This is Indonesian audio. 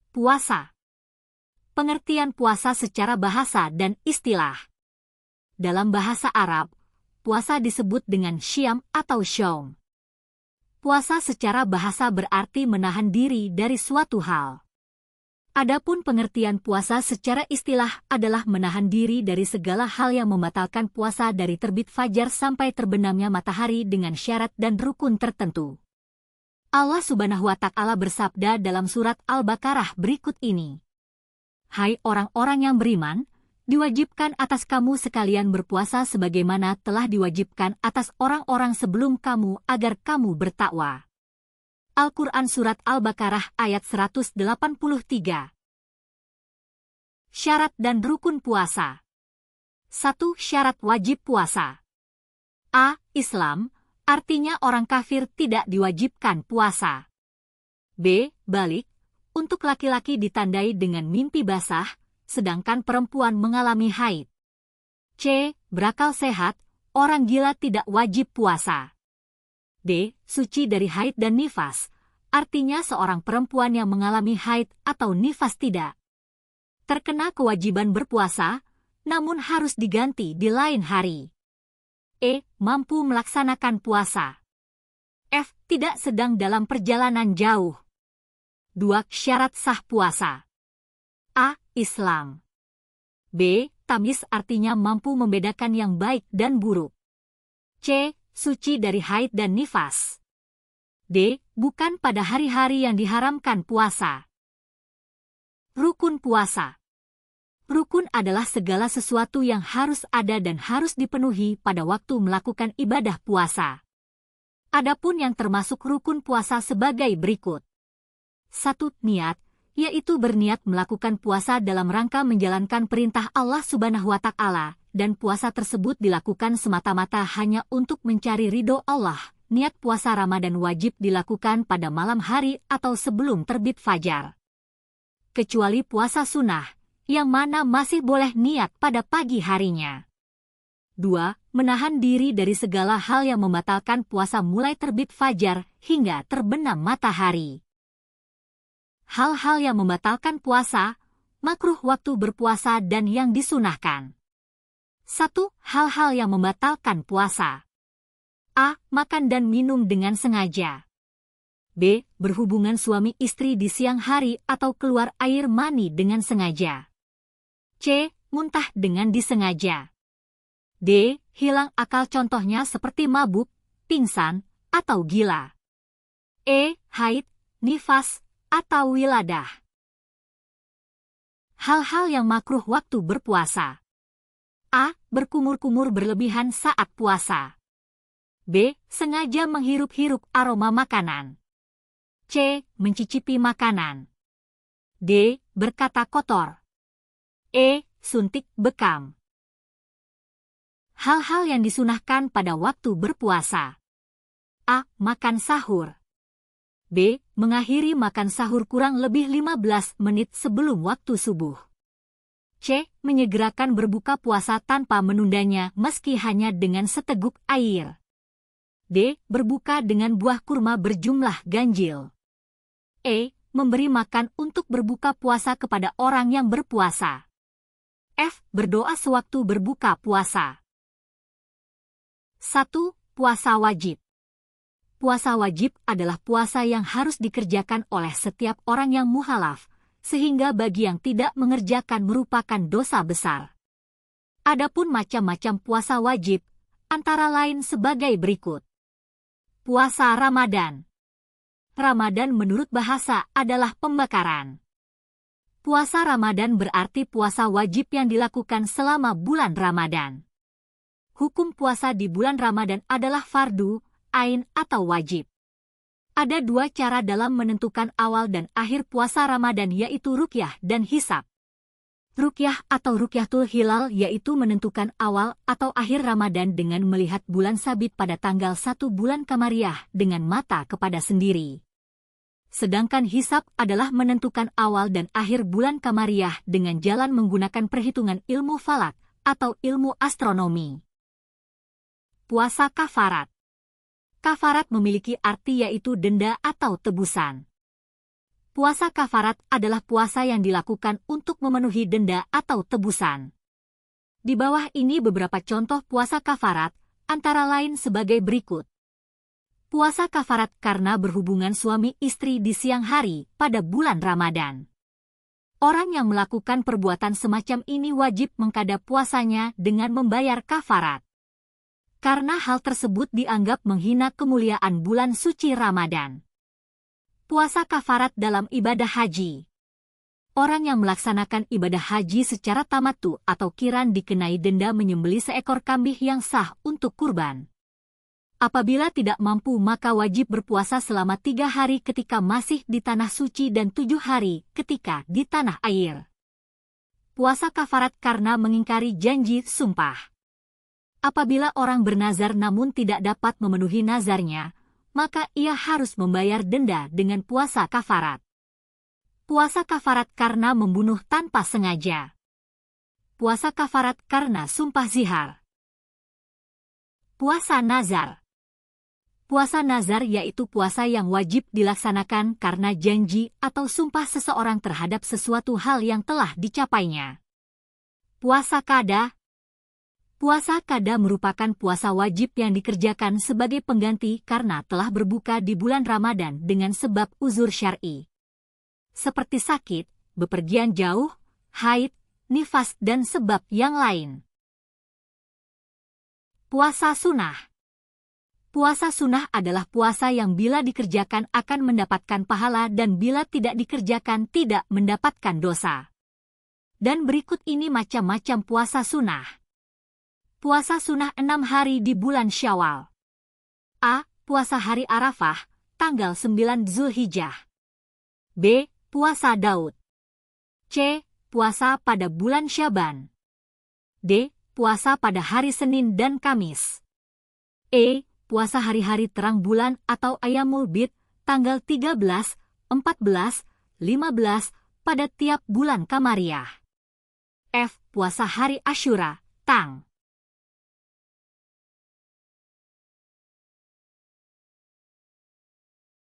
Puasa. Pengertian puasa secara bahasa dan istilah. Dalam bahasa Arab, puasa disebut dengan syam atau syaum. Puasa secara bahasa berarti menahan diri dari suatu hal. Adapun pengertian puasa secara istilah adalah menahan diri dari segala hal yang membatalkan puasa dari terbit fajar sampai terbenamnya matahari dengan syarat dan rukun tertentu. Allah Subhanahu wa Ta'ala bersabda dalam surat Al-Baqarah berikut ini. Hai orang-orang yang beriman, diwajibkan atas kamu sekalian berpuasa sebagaimana telah diwajibkan atas orang-orang sebelum kamu agar kamu bertakwa. Al-Quran Surat Al-Baqarah ayat 183. Syarat dan rukun puasa. 1. Syarat wajib puasa. A. Islam, artinya orang kafir tidak diwajibkan puasa. B. Balik, untuk laki-laki ditandai dengan mimpi basah, sedangkan perempuan mengalami haid. C. Berakal sehat, orang gila tidak wajib puasa. D. Suci dari haid dan nifas, artinya seorang perempuan yang mengalami haid atau nifas tidak terkena kewajiban berpuasa, namun harus diganti di lain hari. E. Mampu melaksanakan puasa. F. Tidak sedang dalam perjalanan jauh. 2. Syarat sah puasa. A. Islam. B. Tamyiz artinya mampu membedakan yang baik dan buruk. C. Suci dari haid dan nifas. D. Bukan pada hari-hari yang diharamkan puasa. Rukun puasa. Rukun adalah segala sesuatu yang harus ada dan harus dipenuhi pada waktu melakukan ibadah puasa. Adapun yang termasuk rukun puasa sebagai berikut. 1. Niat, yaitu berniat melakukan puasa dalam rangka menjalankan perintah Allah Subhanahu wa Ta'ala, dan puasa tersebut dilakukan semata-mata hanya untuk mencari ridho Allah. Niat puasa Ramadan wajib dilakukan pada malam hari atau sebelum terbit fajar. Kecuali puasa sunnah, yang mana masih boleh niat pada pagi harinya. 2. Menahan diri dari segala hal yang membatalkan puasa mulai terbit fajar hingga terbenam matahari. Hal-hal yang membatalkan puasa, makruh waktu berpuasa dan yang disunahkan. 1. Hal-hal yang membatalkan puasa. A. Makan dan minum dengan sengaja. B. Berhubungan suami istri di siang hari atau keluar air mani dengan sengaja. C. Muntah dengan disengaja. D. Hilang akal contohnya seperti mabuk, pingsan, atau gila. E. Haid, nifas, atau wiladah. Hal-hal yang makruh waktu berpuasa. A. Berkumur-kumur berlebihan saat puasa. B. Sengaja menghirup-hirup aroma makanan. C. Mencicipi makanan. D. Berkata kotor. E. Suntik bekam. Hal-hal yang disunahkan pada waktu berpuasa. A. Makan sahur. B. Mengakhiri makan sahur kurang lebih 15 menit sebelum waktu subuh. C. Menyegerakan berbuka puasa tanpa menundanya meski hanya dengan seteguk air. D. Berbuka dengan buah kurma berjumlah ganjil. E. Memberi makan untuk berbuka puasa kepada orang yang berpuasa. F. Berdoa sewaktu berbuka puasa. 1. Puasa wajib. Puasa wajib adalah puasa yang harus dikerjakan oleh setiap orang yang muhalaf, sehingga bagi yang tidak mengerjakan merupakan dosa besar. Adapun macam-macam puasa wajib, antara lain sebagai berikut. Puasa Ramadan. Ramadan menurut bahasa adalah pembakaran. Puasa Ramadan berarti puasa wajib yang dilakukan selama bulan Ramadan. Hukum puasa di bulan Ramadan adalah fardu, ain atau wajib. Ada dua cara dalam menentukan awal dan akhir puasa Ramadan yaitu ruqyah dan hisab. Ruqyah atau ruqyatul hilal yaitu menentukan awal atau akhir Ramadan dengan melihat bulan sabit pada tanggal 1 bulan Qamariyah dengan mata kepada sendiri. Sedangkan hisab adalah menentukan awal dan akhir bulan Qamariyah dengan jalan menggunakan perhitungan ilmu falak atau ilmu astronomi. Puasa kafarat. Kafarat memiliki arti yaitu denda atau tebusan. Puasa kafarat adalah puasa yang dilakukan untuk memenuhi denda atau tebusan. Di bawah ini beberapa contoh puasa kafarat, antara lain sebagai berikut. Puasa kafarat karena berhubungan suami istri di siang hari pada bulan Ramadan. Orang yang melakukan perbuatan semacam ini wajib mengqada puasanya dengan membayar kafarat. Karena hal tersebut dianggap menghina kemuliaan bulan suci Ramadan. Puasa kafarat dalam ibadah haji. Orang yang melaksanakan ibadah haji secara tamattu atau qiran dikenai denda menyembelih seekor kambing yang sah untuk kurban. Apabila tidak mampu maka wajib berpuasa selama 3 hari ketika masih di tanah suci dan 7 hari ketika di tanah air. Puasa kafarat karena mengingkari janji sumpah. Apabila orang bernazar namun tidak dapat memenuhi nazarnya, maka ia harus membayar denda dengan puasa kafarat. Puasa kafarat karena membunuh tanpa sengaja. Puasa kafarat karena sumpah zihar. Puasa nazar. Puasa nazar yaitu puasa yang wajib dilaksanakan karena janji atau sumpah seseorang terhadap sesuatu hal yang telah dicapainya. Puasa qada. Puasa qada merupakan puasa wajib yang dikerjakan sebagai pengganti karena telah berbuka di bulan Ramadan dengan sebab uzur syar'i. Seperti sakit, bepergian jauh, haid, nifas dan sebab yang lain. Puasa sunnah. Puasa sunnah adalah puasa yang bila dikerjakan akan mendapatkan pahala dan bila tidak dikerjakan tidak mendapatkan dosa. Dan berikut ini macam-macam puasa sunnah. Puasa sunnah 6 hari di bulan Syawal. A. Puasa hari Arafah, tanggal 9 Zulhijjah. B. Puasa Daud. C. Puasa pada bulan Syaban. D. Puasa pada hari Senin dan Kamis. E. Puasa hari-hari terang bulan atau Ayyamul Bid, tanggal 13, 14, 15 pada tiap bulan Qamariyah. F. Puasa hari Asyura, tang.